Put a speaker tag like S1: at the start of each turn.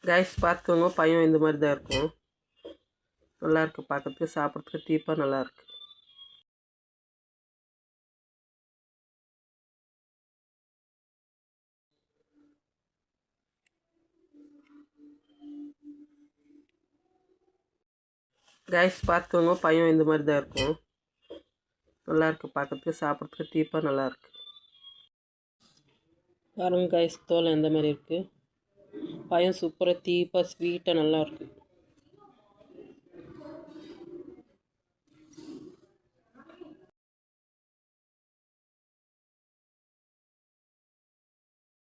S1: Guys பார்த்துக்கோங்க, பையன் இந்த மாதிரி தான் இருக்கும். நல்லாயிருக்கு பார்க்குறதுக்கு, சாப்பிட்றதுக்கு டீப்பாக நல்லாயிருக்கு. கைஸ் பார்த்துக்கோங்க, பையன் இந்த மாதிரி தான் இருக்கும். நல்லாயிருக்கு பார்க்குறதுக்கு, சாப்பிட்றதுக்கு டீப்பாக நல்லாயிருக்கு. பாருங்க கைஸ், தோல் எந்த மாதிரி இருக்குது. பையன் சூப்பராக டீப்பாக ஸ்வீட்டாக நல்லாயிருக்கு.